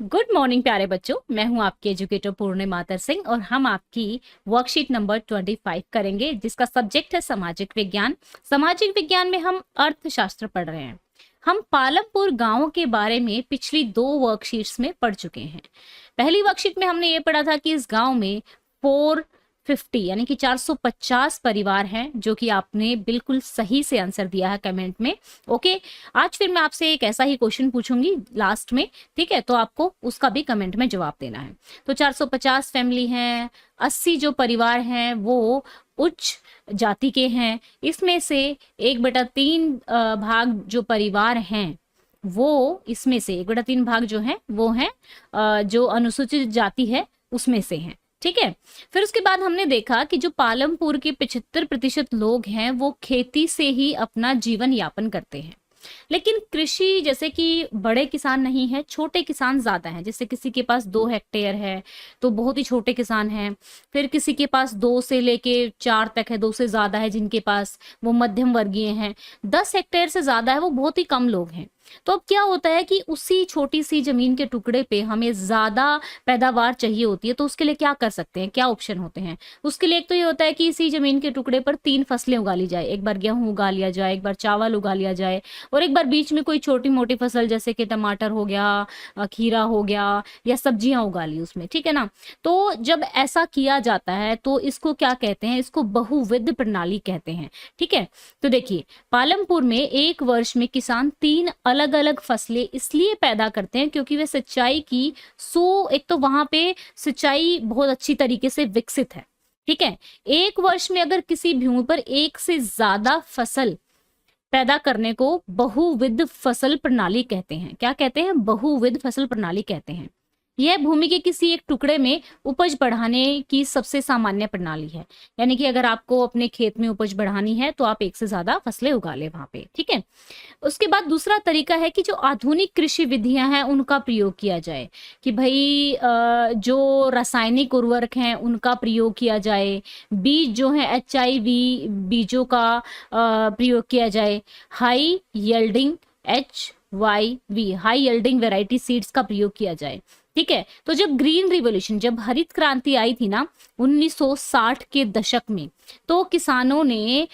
Good morning प्यारे बच्चों, मैं हूं आपकी एजुकेटर पूर्णिमातर सिंह और हम आपकी वर्कशीट नंबर 25 करेंगे जिसका सब्जेक्ट है सामाजिक विज्ञान। सामाजिक विज्ञान में हम अर्थशास्त्र पढ़ रहे हैं। हम पालमपुर गांव के बारे में पिछली 2 वर्कशीट्स में पढ़ चुके हैं। पहली वर्कशीट में हमने ये पढ़ा था कि इस गांव में 450 यानी कि 450 परिवार हैं, जो कि आपने बिल्कुल सही से आंसर दिया है कमेंट में। ओके, आज फिर मैं आपसे एक ऐसा ही क्वेश्चन पूछूंगी लास्ट में, ठीक है? तो आपको उसका भी कमेंट में जवाब देना है। तो 450 फैमिली हैं, 80 जो परिवार हैं वो उच्च जाति के हैं। इसमें से 1/3 भाग जो परिवार हैं वो इसमें से 1/3 भाग जो है वो है जो अनुसूचित जाति है उसमें से हैं, ठीक है। फिर उसके बाद हमने देखा कि जो पालमपुर के 75% लोग हैं वो खेती से ही अपना जीवन यापन करते हैं, लेकिन कृषि जैसे कि बड़े किसान नहीं है, छोटे किसान ज्यादा हैं। जैसे किसी के पास 2 हेक्टेयर है तो बहुत ही छोटे किसान हैं। फिर किसी के पास 2 से लेके 4 तक है, 2 से ज्यादा है जिनके पास, वो मध्यम वर्गीय हैं। 10 हेक्टेयर से ज्यादा है वो बहुत ही कम लोग हैं। तो अब क्या होता है कि उसी छोटी सी जमीन के टुकड़े पे हमें ज्यादा पैदावार चाहिए होती है, तो उसके लिए क्या कर सकते हैं, क्या ऑप्शन होते हैं? उसके लिए एक तो ये होता है कि इसी जमीन के टुकड़े पर 3 फसलें उगा ली जाए। एक बार गेहूं उगा लिया जाए, एक बार चावल उगा लिया जाए और एक बार बीच में कोई छोटी मोटी फसल जैसे कि टमाटर हो गया, खीरा हो गया या सब्जियां उगा ली उसमें, ठीक है ना। तो जब ऐसा किया जाता है तो इसको क्या कहते हैं? इसको बहुविध प्रणाली कहते हैं, ठीक है। तो देखिए, पालमपुर में एक वर्ष में किसान 3 अलग अलग फसलें इसलिए पैदा करते हैं क्योंकि वे सिंचाई की एक तो वहां पे सिंचाई बहुत अच्छी तरीके से विकसित है, ठीक है। एक वर्ष में अगर किसी भूमि पर एक से ज्यादा फसल पैदा करने को बहुविध फसल प्रणाली कहते हैं। क्या कहते हैं? बहुविध फसल प्रणाली कहते हैं। यह भूमि के किसी एक टुकड़े में उपज बढ़ाने की सबसे सामान्य प्रणाली है। यानी कि अगर आपको अपने खेत में उपज बढ़ानी है तो आप एक से ज्यादा फसलें उगा ले वहां पे, ठीक है। उसके बाद दूसरा तरीका है कि जो आधुनिक कृषि विधियां हैं उनका प्रयोग किया जाए, कि भाई जो रासायनिक उर्वरक हैं उनका प्रयोग किया जाए, बीज जो है HIV बीजों का प्रयोग किया जाए, high yielding HYV high yielding variety seeds का प्रयोग किया जाए, ठीक है। तो जब ग्रीन रिवॉल्यूशन, जब हरित क्रांति आई थी ना 1960 के दशक में, तो किसानों ने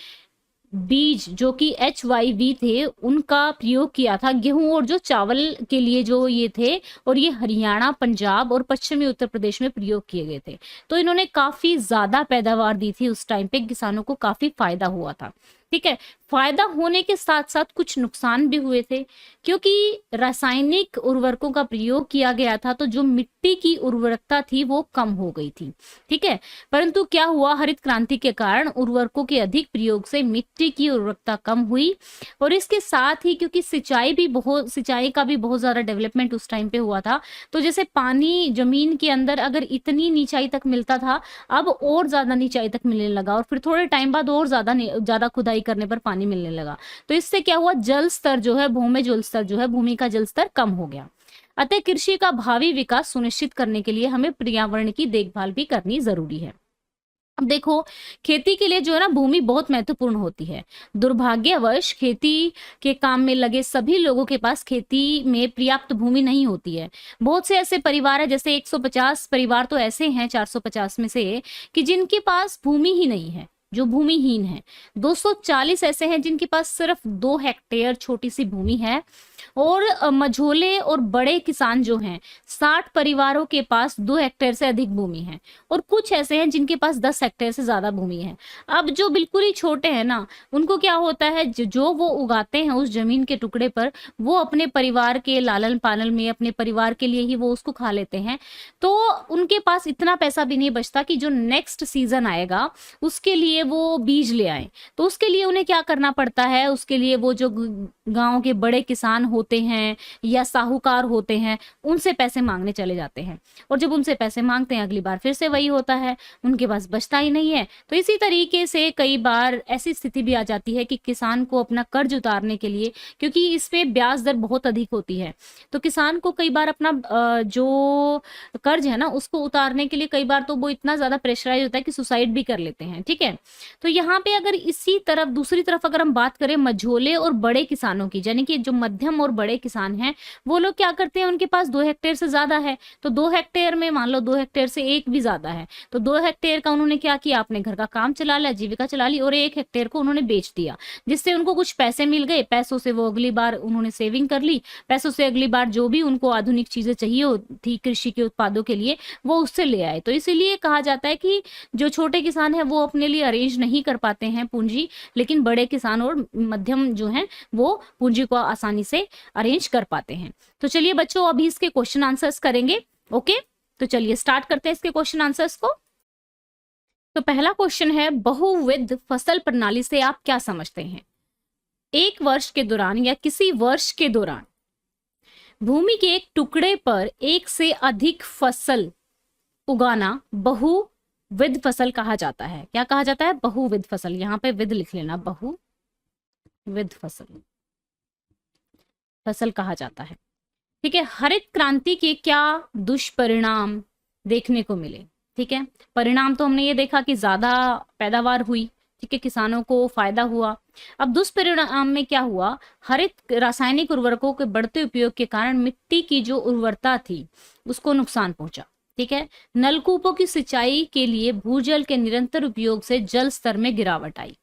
बीज जो कि HYV थे उनका प्रयोग किया था गेहूं और जो चावल के लिए जो ये थे, और ये हरियाणा, पंजाब और पश्चिमी उत्तर प्रदेश में प्रयोग किए गए थे। तो इन्होंने काफी ज्यादा पैदावार दी थी उस टाइम पे, किसानों को काफी फायदा हुआ था, ठीक है। फायदा होने के साथ साथ कुछ नुकसान भी हुए थे, क्योंकि रासायनिक उर्वरकों का प्रयोग किया गया था तो जो मिट्टी की उर्वरकता थी वो कम हो गई थी, ठीक है। परंतु क्या हुआ, हरित क्रांति के कारण उर्वरकों के अधिक प्रयोग से मिट्टी की उर्वरकता कम हुई, और इसके साथ ही क्योंकि सिंचाई का भी बहुत ज्यादा डेवलपमेंट उस टाइम पे हुआ था, तो जैसे पानी जमीन के अंदर अगर इतनी नीचाई तक मिलता था, अब और ज्यादा नीचाई तक मिलने लगा, और फिर थोड़े टाइम बाद और ज्यादा खुदाई करने पर पानी मिलने लगा। तो इससे क्या हुआ, जल स्तर जो है, भूमि जल स्तर जो है, भूमि का जल स्तर कम हो गया। अतः कृषि का भावी विकास सुनिश्चित करने के लिए हमें पर्यावरण की देखभाल भी करनी जरूरी है। अब देखो, खेती के लिए जो है ना भूमि बहुत महत्वपूर्ण होती है। दुर्भाग्यवश खेती के काम में लगे सभी लोगों के पास खेती में पर्याप्त भूमि नहीं होती है। बहुत से ऐसे परिवार है, जैसे 150 परिवार तो ऐसे हैं 450 में से, कि जिनके पास भूमि ही नहीं है, जो भूमिहीन है। 240 ऐसे हैं जिनके पास सिर्फ 2 हेक्टेयर छोटी सी भूमि है, और मझोले और बड़े किसान जो हैं 60 परिवारों के पास 2 हेक्टेयर से अधिक भूमि है, और कुछ ऐसे हैं जिनके पास 10 हेक्टेयर से ज्यादा भूमि है। अब जो बिल्कुल ही छोटे हैं ना, उनको क्या होता है, जो वो उगाते हैं उस जमीन के टुकड़े पर, वो अपने परिवार के लालन पालन में, अपने परिवार के लिए ही वो उसको खा लेते हैं। तो उनके पास इतना पैसा भी नहीं बचता कि जो नेक्स्ट सीजन आएगा उसके लिए वो बीज ले आए। तो उसके लिए उन्हें क्या करना पड़ता है, उसके लिए वो जो गांव के बड़े किसान होते हैं या साहूकार होते हैं उनसे पैसे मांगने चले जाते हैं, और जब उनसे पैसे मांगते हैं अगली बार फिर से वही होता है, उनके पास बचता ही नहीं है। तो इसी तरीके से कई बार ऐसी स्थिति भी आ जाती है कि किसान को अपना कर्ज उतारने के लिए, क्योंकि इसमें ब्याज दर बहुत अधिक होती है, तो किसान को कई बार अपना जो कर्ज है ना उसको उतारने के लिए कई बार तो वो इतना ज्यादा प्रेशराइज होता है कि सुसाइड भी कर लेते हैं, ठीक है। तो यहाँ पे अगर इसी तरफ दूसरी तरफ अगर हम बात करें मझोले और बड़े किसान किसानों की, यानी कि जो मध्यम और बड़े किसान हैं वो लोग क्या करते हैं, उनके पास 2 हेक्टेयर से ज्यादा है, तो 2 हेक्टेयर में मान लो 2 हेक्टेयर से एक भी ज्यादा है, तो 2 हेक्टेयर का उन्होंने क्या किया, अपने घर का काम चला लिया, जीविका चला ली, और 1 हेक्टेयर को उन्होंने बेच दिया, जिससे उनको कुछ पैसे मिल गए। पैसों से वो अगली बार उन्होंने सेविंग कर ली, पैसों से अगली बार जो भी उनको आधुनिक चीजें चाहिए थी कृषि के उत्पादों के लिए वो उससे ले आए। तो इसीलिए कहा जाता है कि जो छोटे किसान है वो अपने लिए अरेंज नहीं कर पाते हैं पूंजी, लेकिन बड़े किसान और मध्यम जो हैं वो पूंजी को आसानी से अरेंज कर पाते हैं। तो चलिए बच्चों, अभी इसके क्वेश्चन आंसर्स करेंगे। ओके, तो चलिए स्टार्ट करते हैं इसके क्वेश्चन आंसर्स को। तो पहला क्वेश्चन है, बहुविध फसल प्रणाली से आप क्या समझते हैं? एक वर्ष के दौरान या किसी वर्ष के दौरान भूमि के एक टुकड़े पर एक से अधिक फसल उगाना बहुविध फसल कहा जाता है। क्या कहा जाता है? बहुविध फसल। यहां पे विध लिख लेना, बहुविध फसल कहा जाता है। ठीक है, हरित क्रांति के क्या दुष्परिणाम देखने को मिले? ठीक है, परिणाम तो हमने ये देखा कि ज्यादा पैदावार हुई, ठीक है, किसानों को फायदा हुआ। अब दुष्परिणाम में क्या हुआ? हरित रासायनिक उर्वरकों के बढ़ते उपयोग के कारण मिट्टी की जो उर्वरता थी उसको नुकसान पहुंचा। ठीक है, नलकूपों की सिंचाई के लिए भूजल के निरंतर उपयोग से जल स्तर में गिरावट आई।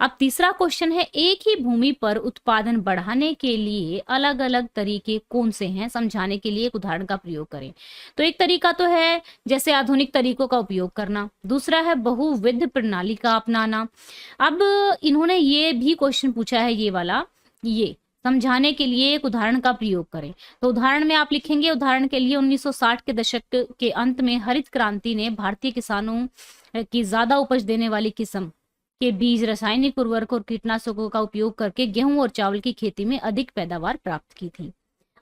अब तीसरा क्वेश्चन है, एक ही भूमि पर उत्पादन बढ़ाने के लिए अलग अलग तरीके कौन से हैं, समझाने के लिए एक उदाहरण का प्रयोग करें। तो एक तरीका तो है जैसे आधुनिक तरीकों का उपयोग करना, दूसरा है बहुविध प्रणाली का अपनाना। अब इन्होंने ये भी क्वेश्चन पूछा है, ये वाला, ये समझाने के लिए एक उदाहरण का प्रयोग करें। तो उदाहरण में आप लिखेंगे, उदाहरण के लिए 1960 के दशक के अंत में हरित क्रांति ने भारतीय किसानों की ज्यादा उपज देने वाली किस्म के बीज, रासायनिक उर्वरक और कीटनाशकों का उपयोग करके गेहूं और चावल की खेती में अधिक पैदावार प्राप्त की थी।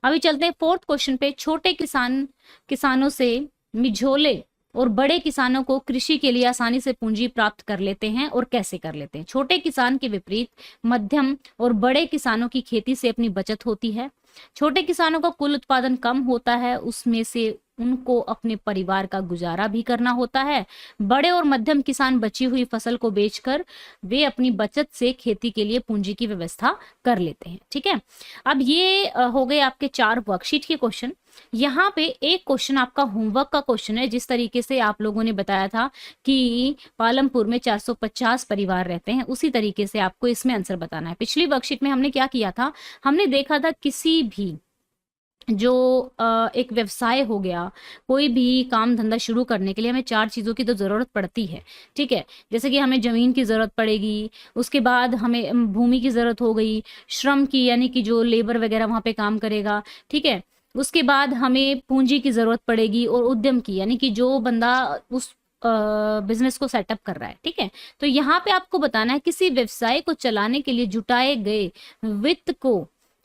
अभी चलते हैं फोर्थ क्वेश्चन पे। छोटे किसानों से मिझोले और बड़े किसानों को कृषि के लिए आसानी से पूंजी प्राप्त कर लेते हैं, और कैसे कर लेते हैं? छोटे किसान के विपरीत मध्यम और बड़े किसानों की खेती से अपनी बचत होती है। छोटे किसानों का कुल उत्पादन कम होता है, उसमें से उनको अपने परिवार का गुजारा भी करना होता है। बड़े और मध्यम किसान बची हुई फसल को बेचकर वे अपनी बचत से खेती के लिए पूंजी की व्यवस्था कर लेते हैं। ठीक है, अब ये हो गए आपके 4 वर्कशीट के क्वेश्चन। यहाँ पे एक क्वेश्चन आपका होमवर्क का क्वेश्चन है। जिस तरीके से आप लोगों ने बताया था कि पालमपुर में 450 परिवार रहते हैं, उसी तरीके से आपको इसमें आंसर बताना है। पिछली वर्कशीट में हमने क्या किया था, हमने देखा था किसी भी जो एक व्यवसाय हो गया, कोई भी काम धंधा शुरू करने के लिए हमें 4 चीजों की तो जरूरत पड़ती है। ठीक है, जैसे कि हमें जमीन की जरूरत पड़ेगी, उसके बाद हमें भूमि की जरूरत हो गई, श्रम की यानी कि जो लेबर वगैरह वहां पे काम करेगा। ठीक है, उसके बाद हमें पूंजी की जरूरत पड़ेगी, और उद्यम की यानी कि जो बंदा उस बिजनेस को सेटअप कर रहा है। ठीक है, तो यहाँ पे आपको बताना है किसी व्यवसाय को चलाने के लिए जुटाए गए वित्त को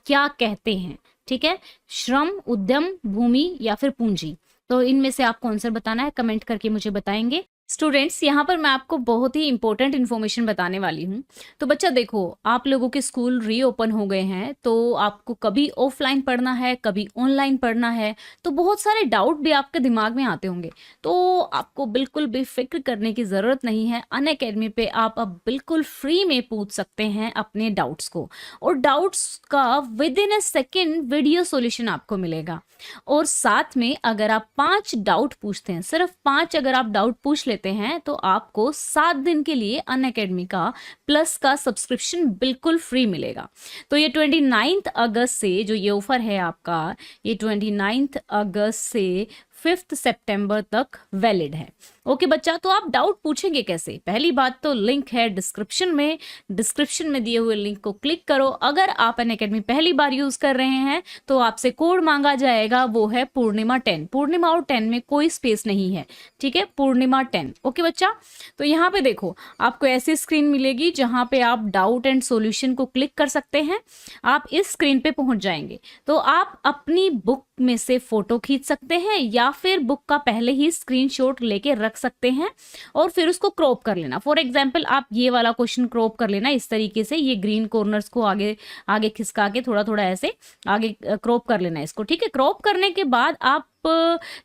क्या कहते हैं। ठीक है, श्रम, उद्यम, भूमि या फिर पूंजी। तो इनमें से आपको आंसर बताना है, कमेंट करके मुझे बताएंगे। स्टूडेंट्स, यहाँ पर मैं आपको बहुत ही इंपॉर्टेंट इन्फॉर्मेशन बताने वाली हूँ। तो बच्चा देखो, आप लोगों के स्कूल रीओपन हो गए हैं, तो आपको कभी ऑफलाइन पढ़ना है, कभी ऑनलाइन पढ़ना है, तो बहुत सारे डाउट भी आपके दिमाग में आते होंगे। तो आपको बिल्कुल भी फिक्र करने की ज़रूरत नहीं है। अनअकैडमी पे आप अब बिल्कुल फ्री में पूछ सकते हैं अपने डाउट्स को, और डाउट्स का with in a second video solution आपको मिलेगा। और साथ में अगर आप 5 डाउट पूछते हैं, सिर्फ 5 अगर आप डाउट पूछ लेते हैं, तो आपको 7 दिन के लिए अनअकैडमी का प्लस का सब्सक्रिप्शन बिल्कुल फ्री मिलेगा। तो ये 29 अगस्त से जो ये ऑफर है आपका, ये 29 अगस्त से 5 सितंबर तक वैलिड है। ओके बच्चा, तो आप डाउट पूछेंगे कैसे? पहली बात तो लिंक है डिस्क्रिप्शन में दिए हुए लिंक को क्लिक करो। अगर आप अनअकैडमी पहली बार यूज कर रहे हैं तो आपसे कोड मांगा जाएगा, वो है पूर्णिमा 10। पूर्णिमा और 10 में कोई स्पेस नहीं है। ठीक है, पूर्णिमा 10। ओके बच्चा, तो यहाँ पे देखो आपको ऐसी स्क्रीन मिलेगी जहां पे आप डाउट एंड सॉल्यूशन को क्लिक कर सकते हैं। आप इस स्क्रीन पे पहुंच जाएंगे तो आप अपनी बुक में से फोटो खींच सकते हैं, या फिर बुक का पहले ही स्क्रीनशॉट लेके रख सकते हैं और फिर उसको क्रॉप कर लेना। फॉर एग्जांपल आप ये वाला क्वेश्चन क्रॉप कर लेना इस तरीके से, ये ग्रीन कॉर्नर्स को आगे खिसका के थोड़ा थोड़ा ऐसे आगे क्रॉप कर लेना इसको। ठीक है, क्रॉप करने के बाद आप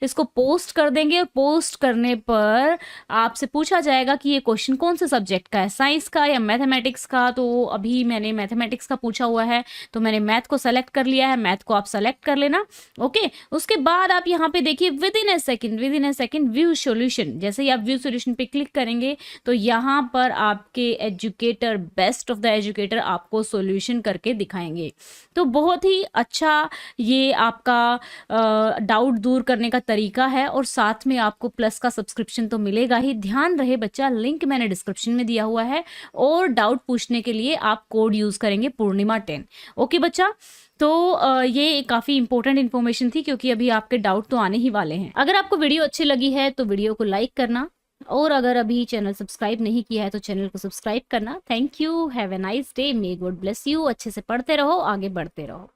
इसको पोस्ट कर देंगे और पोस्ट करने पर आपसे पूछा जाएगा कि ये क्वेश्चन कौन से सब्जेक्ट का है, साइंस का या मैथमेटिक्स का। तो अभी मैंने मैथमेटिक्स का पूछा हुआ है तो मैंने मैथ को सेलेक्ट कर लिया है, मैथ को आप सेलेक्ट कर लेना। ओके, उसके बाद आप यहाँ पे देखिए with in A second view solution. जैसे ही आप व्यू सॉल्यूशन पे क्लिक करेंगे तो यहाँ पर आपके educator, best of the educator आपको सॉल्यूशन करके दिखाएंगे। तो बहुत ही अच्छा ये आपका डाउट दूर करने का तरीका है और साथ में आपको प्लस का सब्सक्रिप्शन तो मिलेगा ही। ध्यान रहे बच्चा, लिंक मैंने डिस्क्रिप्शन में दिया हुआ है और डाउट पूछने के लिए आप कोड यूज करेंगे पूर्णिमा 10। ओके बच्चा, तो ये काफ़ी इंपॉर्टेंट इन्फॉर्मेशन थी क्योंकि अभी आपके डाउट तो आने ही वाले हैं। अगर आपको वीडियो अच्छी लगी है तो वीडियो को लाइक करना और अगर अभी चैनल सब्सक्राइब नहीं किया है तो चैनल को सब्सक्राइब करना। Thank you, have a nice day, may God bless you. अच्छे से पढ़ते रहो, आगे बढ़ते रहो।